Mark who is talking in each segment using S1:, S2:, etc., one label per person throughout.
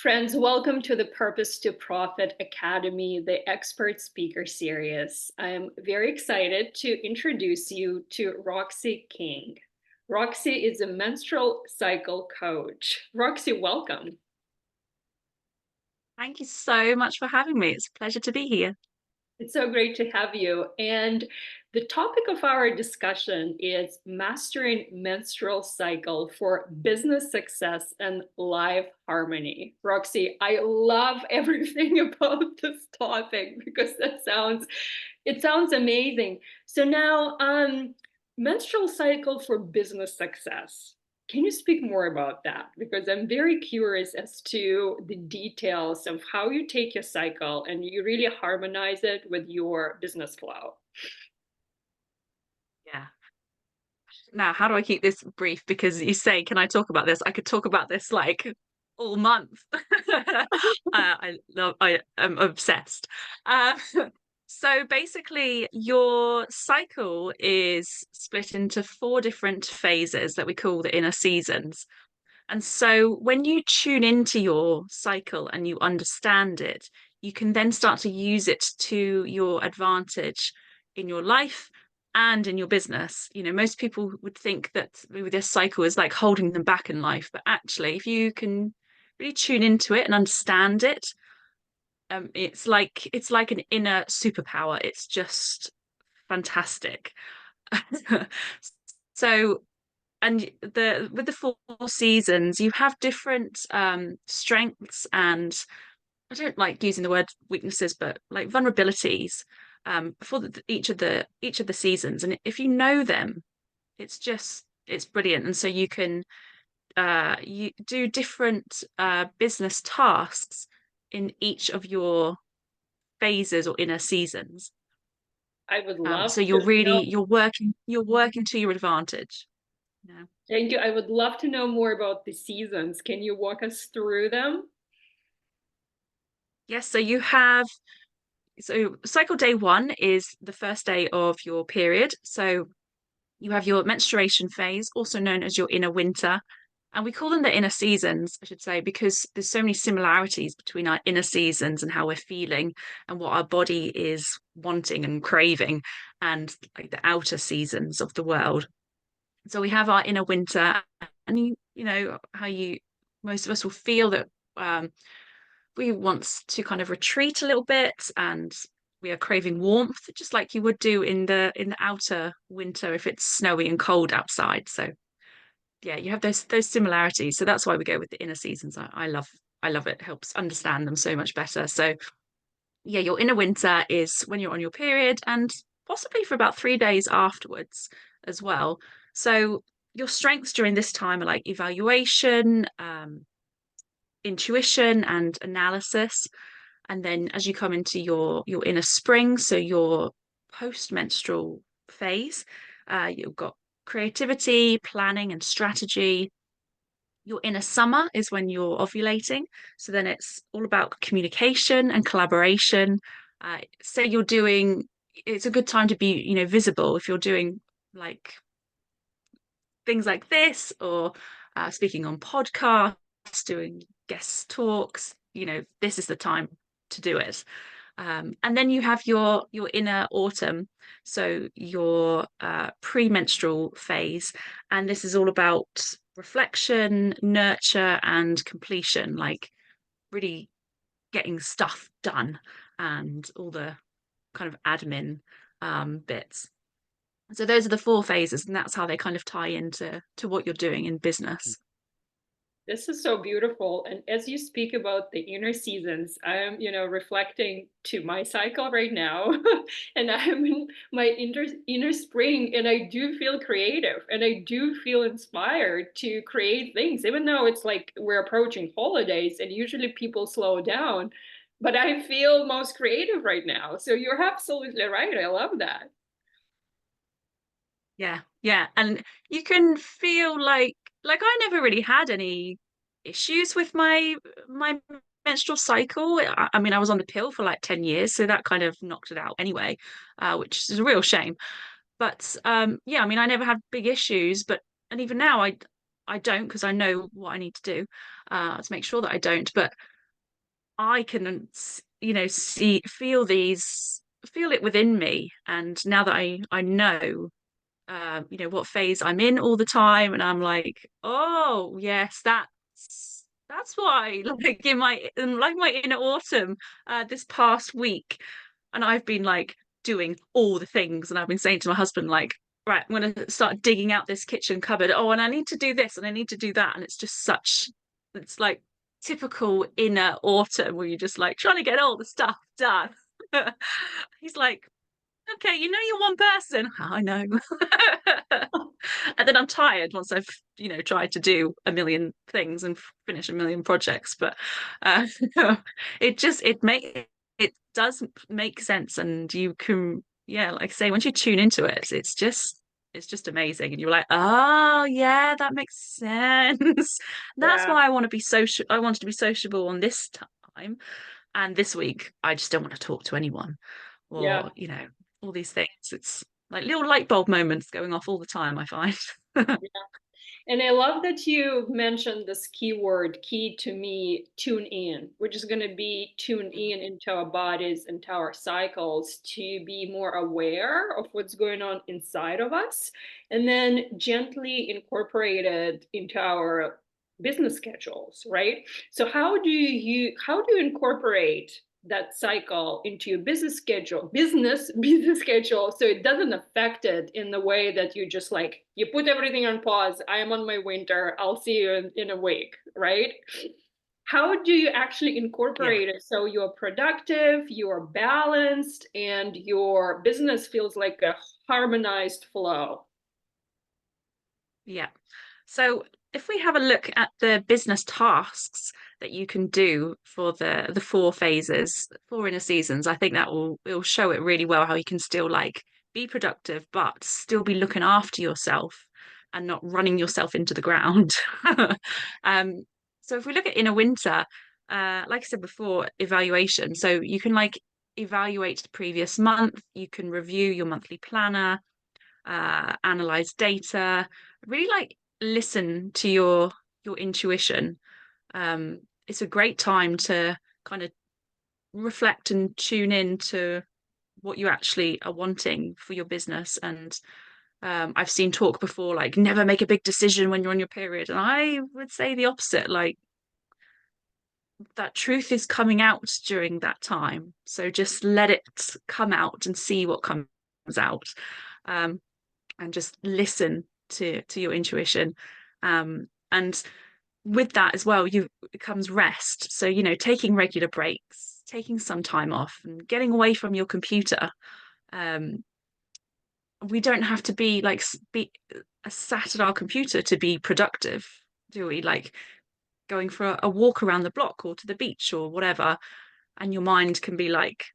S1: Friends, welcome to the Purpose to Profit Academy, the Expert Speaker Series. I'm very excited to introduce you to Roxy King. Roxy is a menstrual cycle coach. Roxy, welcome.
S2: Thank you so much for having me. It's a pleasure to be here.
S1: It's so great to have you. And the topic of our discussion is mastering menstrual cycle for business success and life harmony. Roxy, I love everything about this topic because it sounds amazing. So now, menstrual cycle for business success. Can you speak more about that? Because I'm very curious as to the details of how you take your cycle and you really harmonize it with your business flow.
S2: Yeah. Now, how do I keep this brief? Because you say, can I talk about this? I could talk about this like all month. I am obsessed. Uh, so basically, your cycle is split into four different phases that we call the inner seasons. And so when you tune into your cycle and you understand it, you can then start to use it to your advantage in your life and in your business. You know, most people would think that maybe this cycle is like holding them back in life, but actually, if you can really tune into it and understand it, it's like an inner superpower. It's just fantastic. So and the with the four seasons you have different strengths and I don't like using the word weaknesses but like vulnerabilities for each of the seasons, and if you know them it's brilliant. And so you can you do different business tasks in each of your phases or inner seasons.
S1: I would
S2: So
S1: love
S2: you're
S1: to know.
S2: really you're working to your advantage. Yeah.
S1: Thank you. I would love to know more about the seasons. Can you walk us through them?
S2: Yes, so cycle day one is the first day of your period. So you have your menstruation phase, also known as your inner winter. And we call them the inner seasons, I should say, because there's so many similarities between our inner seasons and how we're feeling and what our body is wanting and craving, and like the outer seasons of the world. So we have our inner winter, and you know how you most of us will feel that we want to kind of retreat a little bit, and we are craving warmth just like you would do in the outer winter if it's snowy and cold outside. So yeah, you have those similarities, so that's why we go with the inner seasons. I love it. It helps understand them so much better. So yeah, your inner winter is when you're on your period and possibly for about 3 days afterwards as well. So your strengths during this time are like evaluation, intuition and analysis. And then as you come into your inner spring, so your post-menstrual phase, you've got creativity, planning, and strategy. Your inner summer is when you're ovulating. So then it's all about communication and collaboration. Say you're doing, it's a good time to be, visible if you're doing like things like this, or speaking on podcasts, doing guest talks. This is the time to do it. And then you have your inner autumn, so your premenstrual phase, and this is all about reflection, nurture, and completion, like really getting stuff done and all the kind of admin bits. So those are the four phases, and that's how they kind of tie into what you're doing in business.
S1: This is so beautiful. And as you speak about the inner seasons, I'm, reflecting to my cycle right now. And I'm in my inner spring, and I do feel creative and I do feel inspired to create things, even though it's like we're approaching holidays and usually people slow down. But I feel most creative right now. So you're absolutely right. I love that.
S2: Yeah, yeah. And you can feel like I never really had any issues with my menstrual cycle. I mean, I was on the pill for like 10 years, so that kind of knocked it out anyway, which is a real shame. But yeah, I mean, I never had big issues, and even now I don't, because I know what I need to do to make sure that I don't. But I can, feel it within me. And now that I know, what phase I'm in all the time, and I'm like, oh yes, that's why, like my inner autumn, this past week, and I've been like doing all the things, and I've been saying to my husband like, right, I'm gonna start digging out this kitchen cupboard. Oh, and I need to do this, and I need to do that, and it's like typical inner autumn where you're just like trying to get all the stuff done. He's like, okay, you're one person. I know. And then I'm tired once I've, tried to do a million things and finish a million projects. But uh, it does make sense, and you can, yeah, like I say, once you tune into it, it's just amazing, and you're like, oh yeah, that makes sense. That's
S1: Yeah,
S2: why I want to be social. I wanted to be sociable on this time, and this week I just don't want to talk to anyone,
S1: yeah.
S2: or all these things. It's like little light bulb moments going off all the time, I find.
S1: And I love that you mentioned this keyword, key to me, tune in, which is going to be tune in into our bodies, into our cycles to be more aware of what's going on inside of us, and then gently incorporate it into our business schedules, right? So how do you incorporate that cycle into your business schedule, so it doesn't affect it in the way that you just like you put everything on pause. I am on my winter, I'll see you in a week, right? How do you actually
S2: Yeah.
S1: incorporate it so you're productive, you're balanced, and your business feels like a harmonized flow?
S2: Yeah. So if we have a look at the business tasks that you can do for the four phases, four inner seasons, I think that will show it really well how you can still like be productive, but still be looking after yourself and not running yourself into the ground. Um, so if we look at inner winter, like I said before, evaluation. So you can like evaluate the previous month, you can review your monthly planner, analyze data, really like listen to your intuition. It's a great time to kind of reflect and tune in to what you actually are wanting for your business. And I've seen talk before, like never make a big decision when you're on your period. And I would say the opposite, like that truth is coming out during that time. So just let it come out and see what comes out. Um, and just listen to your intuition. And with that as well, you it comes rest. So, taking regular breaks, taking some time off and getting away from your computer. Um, we don't have to be like be sat at our computer to be productive, do we? Like going for a walk around the block or to the beach or whatever, and your mind can be like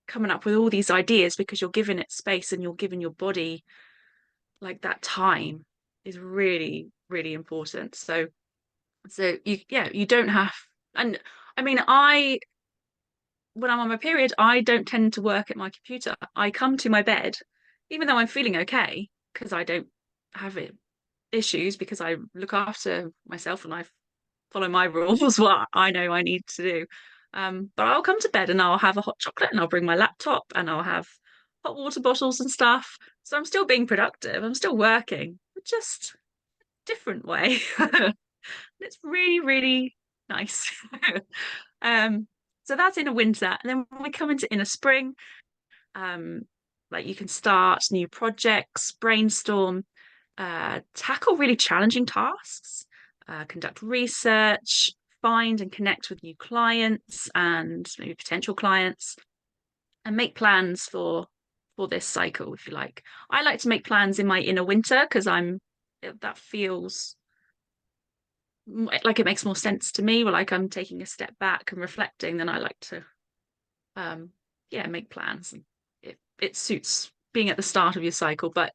S2: coming up with all these ideas because you're giving it space and you're giving your body like that time is really, really important. So you don't have, and I mean, when I'm on my period, I don't tend to work at my computer. I come to my bed, even though I'm feeling okay, because I don't have issues because I look after myself and I follow my rules, what I know I need to do. But I'll come to bed and I'll have a hot chocolate and I'll bring my laptop and I'll have hot water bottles and stuff. So I'm still being productive. I'm still working, but just different way. It's really, really nice. um, so that's in a winter. And then when we come into inner spring, um, like you can start new projects, brainstorm, tackle really challenging tasks, conduct research, find and connect with new clients and maybe potential clients, and make plans for this cycle, if you like. I like to make plans in my inner winter because that feels like it makes more sense to me, or like I'm taking a step back and reflecting. Then I like to um yeah, make plans, and it suits being at the start of your cycle, but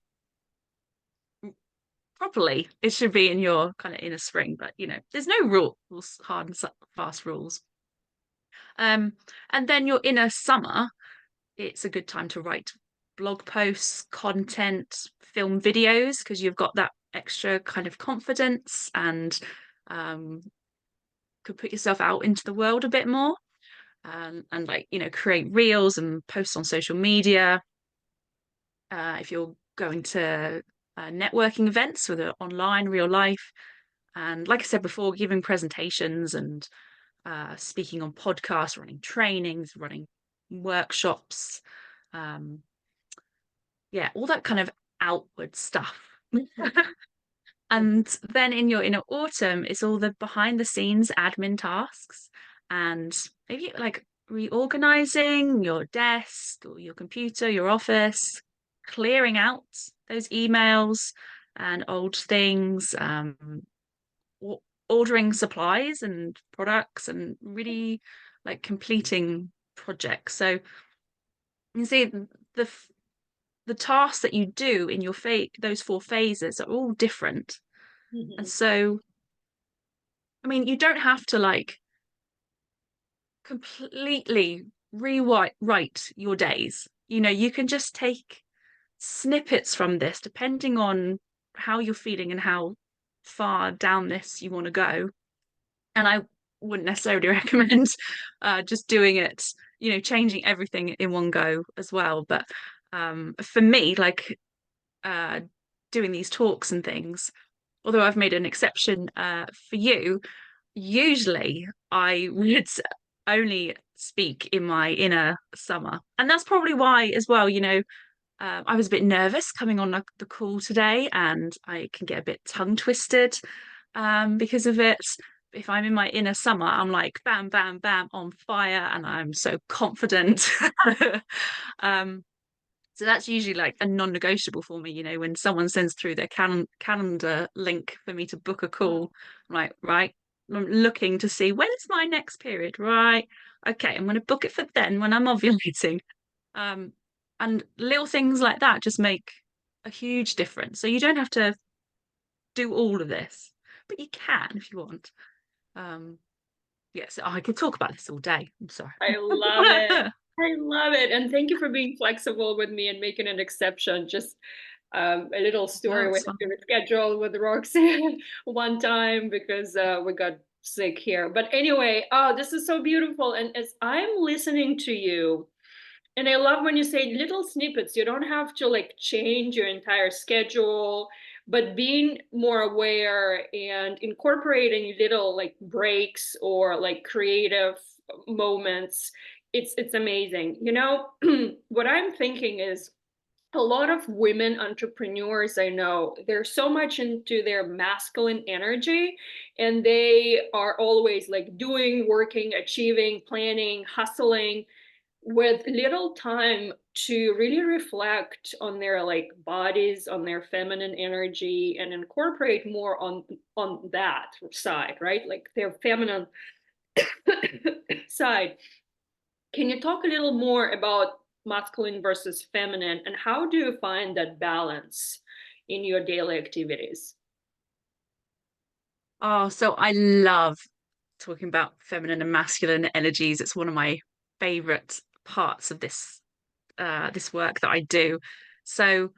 S2: properly it should be in your kind of inner spring. But there's no rules, hard and fast rules. um and then your inner summer, it's a good time to write blog posts, content, film videos, because you've got that extra kind of confidence and um could put yourself out into the world a bit more. and like, create reels and post on social media. If you're going to networking events, whether online, real life, and like I said before, giving presentations and speaking on podcasts, running trainings, running workshops, um, yeah, all that kind of outward stuff. And then in your inner autumn, it's all the behind the scenes admin tasks and maybe like reorganizing your desk or your computer, your office, clearing out those emails and old things, ordering supplies and products and really like completing projects. So you see the the tasks that you do in your those four phases are all different. And
S1: Mhm.
S2: so, I mean, you don't have to like completely rewrite write your days. You can just take snippets from this, depending on how you're feeling and how far down this you want to go. And I wouldn't necessarily recommend just doing it, changing everything in one go as well. But for me, like uh, doing these talks and things, although I've made an exception for you, usually I would only speak in my inner summer. And that's probably why, as well, I was a bit nervous coming on the call today, and I can get a bit tongue twisted because of it. If I'm in my inner summer, I'm like bam, bam, bam on fire, and I'm so confident. um, so that's usually like a non-negotiable for me, when someone sends through their calendar link for me to book a call. I'm like, right, I'm looking to see when's my next period, right? Okay, I'm going to book it for then when I'm ovulating. Um, and little things like that just make a huge difference. So you don't have to do all of this, but you can if you want. Um, yes, I could talk about this all day. I'm sorry.
S1: I love it. I love it. And thank you for being flexible with me and making an exception. Just a little
S2: No,
S1: story we
S2: it's
S1: had
S2: fine.
S1: to reschedule with Roxy one time because we got sick here. But anyway, oh, this is so beautiful. And as I'm listening to you, and I love when you say little snippets, you don't have to like change your entire schedule, but being more aware and incorporating little like breaks or like creative moments, it's amazing. What I'm thinking is a lot of women entrepreneurs I know, they're so much into their masculine energy and they are always like doing, working, achieving, planning, hustling with little time to really reflect on their like bodies, on their feminine energy and incorporate more on that side, right? Like their feminine side. Can you talk a little more about masculine versus feminine and how do you find that balance in your daily activities?
S2: Oh, so I love talking about feminine and masculine energies. It's one of my favorite parts of this work that I do. So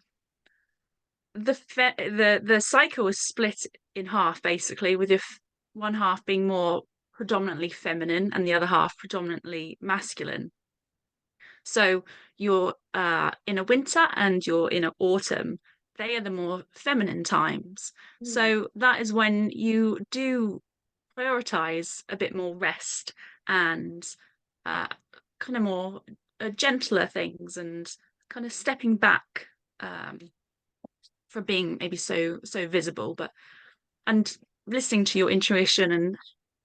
S2: the cycle is split in half basically, with one half being more predominantly feminine and the other half predominantly masculine. So your inner winter and your inner autumn, they are the more feminine times.
S1: Mm,
S2: So that is when you do prioritize a bit more rest and uh, kind of more gentler things and kind of stepping back um, from being maybe so visible, but and listening to your intuition and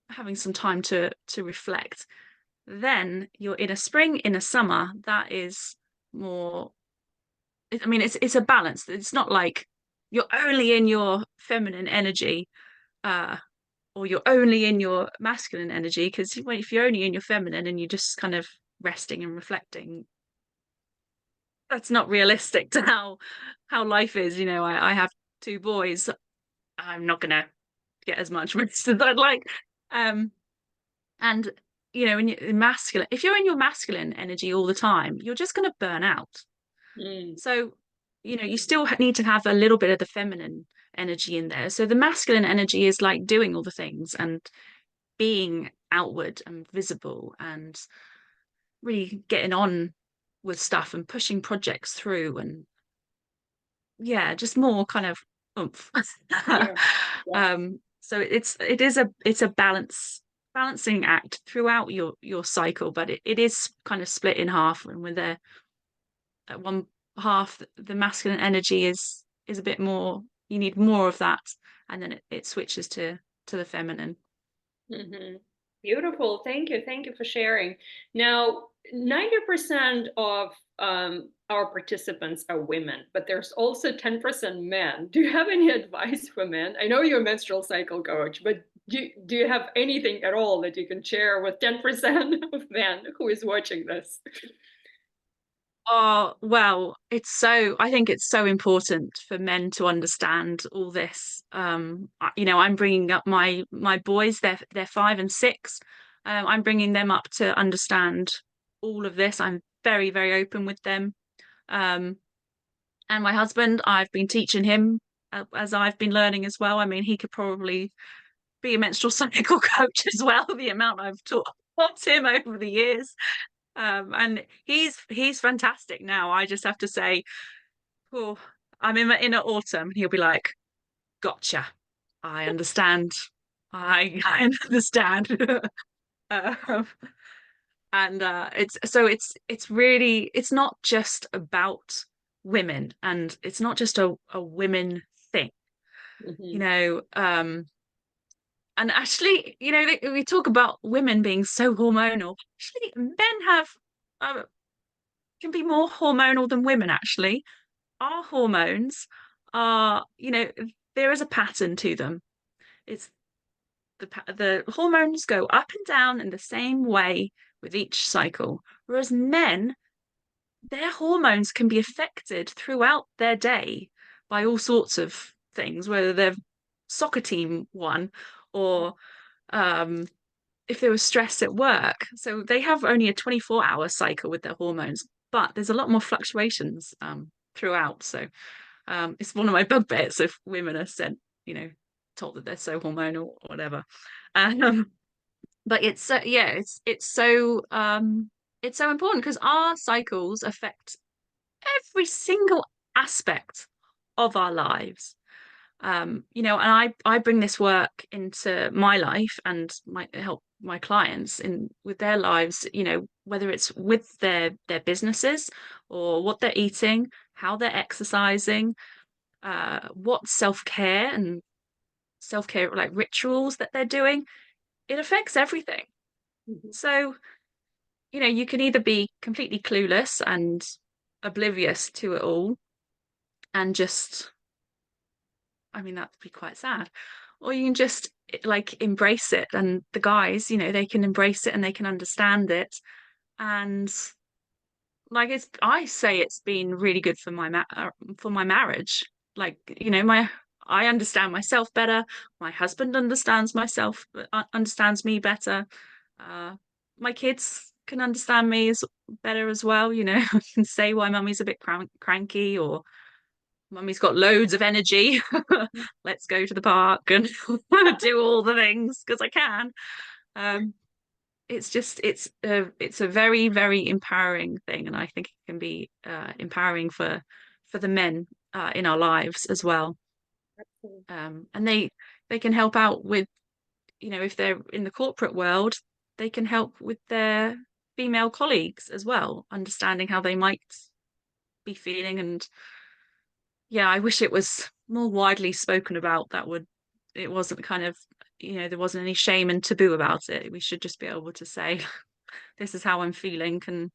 S2: having some time to reflect. Then you're in a spring, in a summer, that is more. I mean, it's a balance. It's not like you're only in your feminine energy, uh, or you're only in your masculine energy. Because if you're only in your feminine and you're just kind of resting and reflecting, that's not realistic to how life is. I have two boys. I'm not gonna get as much rest as I'd like. Um, and in your masculine, if you're in your masculine energy all the time, you're just gonna burn out.
S1: mm,
S2: So, you still need to have a little bit of the feminine energy in there. So the masculine energy is like doing all the things and being outward and visible and really getting on with stuff and pushing projects through and yeah, just more kind of oomph.
S1: Yeah. Yeah.
S2: So it's a balancing act throughout your cycle, but it is kind of split in half. And when they're at one half, the masculine energy is a bit more. You need more of that, and then it switches to the feminine.
S1: Mhm. Beautiful. Thank you. Thank you for sharing. Now, 90% of our participants are women, but there's also 10% men. Do you have any advice for men? I know you're a menstrual cycle coach, but do you have anything at all that you can share with 10% of men who is watching this?
S2: Oh, well, I think it's so important for men to understand all this. I'm bringing up my boys, they're 5 and 6. I'm bringing them up to understand all of this. I'm very, very open with them. Um, and my husband, I've been teaching him as I've been learning as well. I mean, he could probably be a menstrual cycle coach as well, the amount I've taught him over the years. And he's fantastic now. I just have to say, oh, I'm in my inner autumn. He'll be like, "Gotcha. I understand. I understand." um, and it's really it's not just about women, and it's not just a women thing, you
S1: Mhm.
S2: know. And actually, we talk about women being so hormonal. Actually, men have uh, can be more hormonal than women. Actually, our hormones are, there is a pattern to them. It's the hormones go up and down in the same way with each cycle, whereas men, their hormones can be affected throughout their day by all sorts of things, whether they're soccer team won or um, if there was stress at work. So they have only a 24-hour cycle with their hormones, but there's a lot more fluctuations throughout. So it's one of my bugbears if women are said, told that they're so hormonal or whatever. Um, but it's so important because our cycles affect every single aspect of our lives. And I bring this work into my life and my help my clients in with their lives, whether it's with their businesses or what they're eating, how they're exercising, what self-care like rituals that they're doing. It affects everything.
S1: Mhm.
S2: So, you can either be completely clueless and oblivious to it all and just, I mean, that'd be quite sad. Or you can just like embrace it. And the guys, they can embrace it and they can understand it. And like I say it's been really good for for my marriage. Like, I understand myself better. My husband understands me better. Uh, my kids can understand me better as well. I can say why mummy's a bit cranky or mummy's got loads of energy. Let's go to the park and do all the things because I can. Um, it's a very, very empowering thing, and I think it can be empowering for the men in our lives as well. And they can help out with, if they're in the corporate world, they can help with their female colleagues as well, understanding how they might be feeling. And yeah, I wish it was more widely spoken about. It wasn't kind of, there wasn't any shame and taboo about it. We should just be able to say, this is how I'm feeling. Can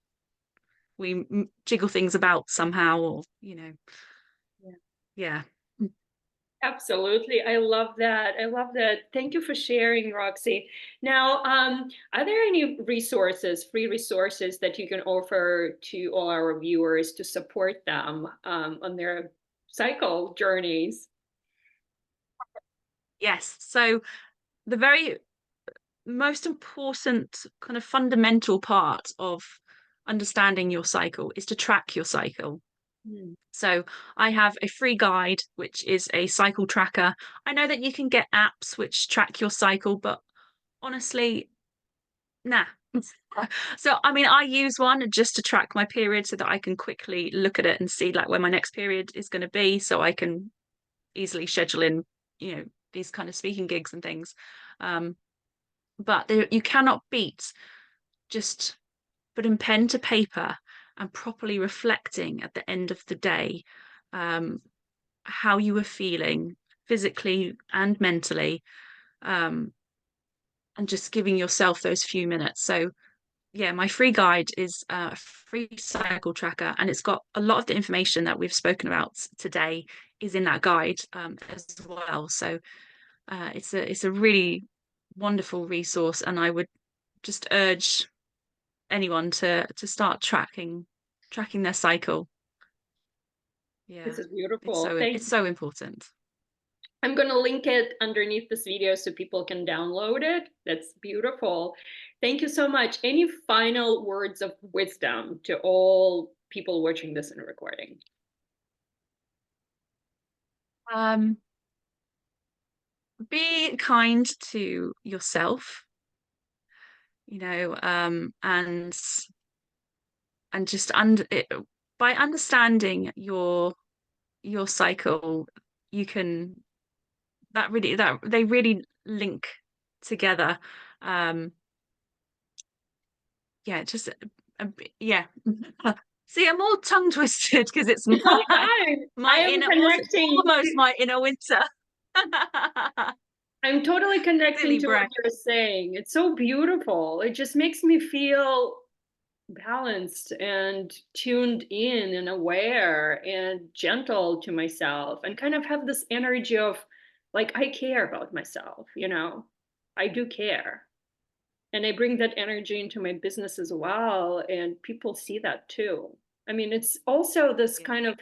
S2: we jiggle things about somehow? Or,
S1: Yeah.
S2: yeah.
S1: Absolutely. I love that. I love that. Thank you for sharing, Roxy. Now, are there any resources, free resources that you can offer to all our viewers to support them on their cycle journeys?
S2: Yes. So the very most important kind of fundamental part of understanding your cycle is to track your cycle.
S1: Mm.
S2: So I have a free guide, which is a cycle tracker. I know that you can get apps which track your cycle, but honestly, nah. So, I mean, I use one just to track my period so that I can quickly look at it and see like when my next period is going to be, so I can easily schedule in, these kind of speaking gigs and things. Um, but you cannot beat just putting pen to paper and properly reflecting at the end of the day, um, how you were feeling physically and mentally, um, and just giving yourself those few minutes. So yeah, my free guide is a free cycle tracker, and it's got a lot of the information that we've spoken about today is in that guide, as well. So it's a really wonderful resource, and I would just urge anyone to start tracking their cycle.
S1: This
S2: Yeah,
S1: is beautiful. Thank
S2: it's so important.
S1: I'm going to link it underneath this video so people can download it. That's beautiful. Thank you so much. Any final words of wisdom to all people watching this in a recording?
S2: Um, be kind to yourself, and just by understanding your cycle, you can that they really link together. Um, yeah, just yeah. See, I'm all tongue twisted because it's
S1: I
S2: my
S1: am
S2: inner, what's it?
S1: connecting.
S2: Almost my inner winter.
S1: I'm totally connecting
S2: Silly
S1: to what
S2: brain.
S1: you're saying. It's so beautiful. It just makes me feel balanced and tuned in and aware and gentle to myself and kind of have this energy of like, I care about myself, I do care. And I bring that energy into my business as well. And people see that too. I mean, it's also this
S2: Yeah,
S1: kind of,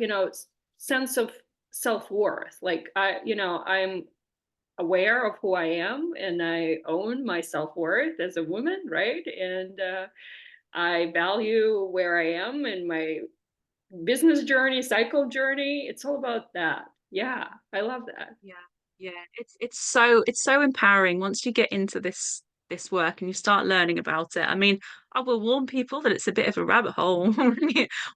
S1: sense of self-worth. Like I'm aware of who I am and I own my self-worth as a woman, right? And I value where I am in my business journey, cycle journey. It's all about that. Yeah, I love that.
S2: yeah, yeah. It's so empowering once you get into this work and you start learning about it. I mean, I will warn people that it's a bit of a rabbit hole.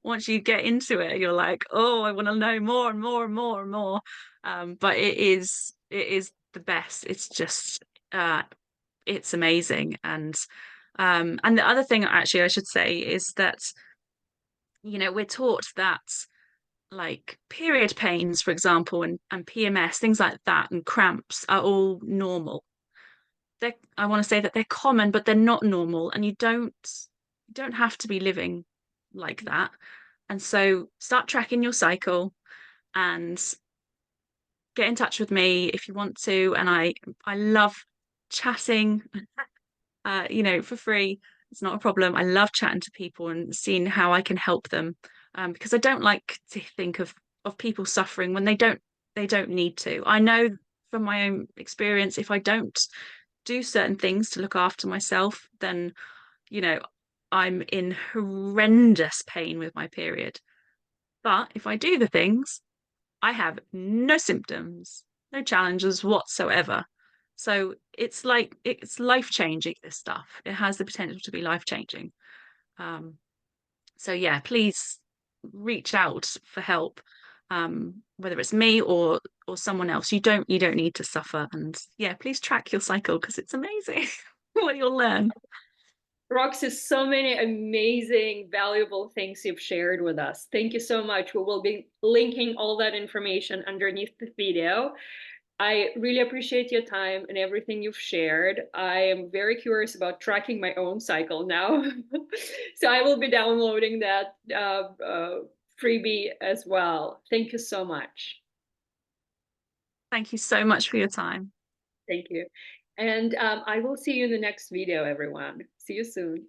S2: Once you get into it, you're like, oh, I want to know more and more and more and more. But it is the best. It's just it's amazing. And the other thing actually I should say is that, we're taught that like period pains, for example, and PMS, things like that, and cramps are all normal. I want to say that they're common, but they're not normal, and you don't have to be living like that. And so start tracking your cycle and get in touch with me if you want to. And I love chatting, for free. It's not a problem. I love chatting to people and seeing how I can help them. Because I don't like to think of people suffering when they don't need to. I know from my own experience, if I don't do certain things to look after myself, then, you know, I'm in horrendous pain with my period. But if I do the things, I have no symptoms, no challenges whatsoever. So it's life changing, this stuff. It has the potential to be life changing. Um, so yeah, please reach out for help, whether it's me or someone else. You don't need to suffer. And yeah, please track your cycle because it's amazing what you'll learn.
S1: Roxy, so many amazing, valuable things you've shared with us. Thank you so much. We will be linking all that information underneath the video. I really appreciate your time and everything you've shared. I am very curious about tracking my own cycle now. So I will be downloading that freebie as well. Thank you so much.
S2: Thank you so much for your time.
S1: Thank you. And I will see you in the next video, everyone. See you soon.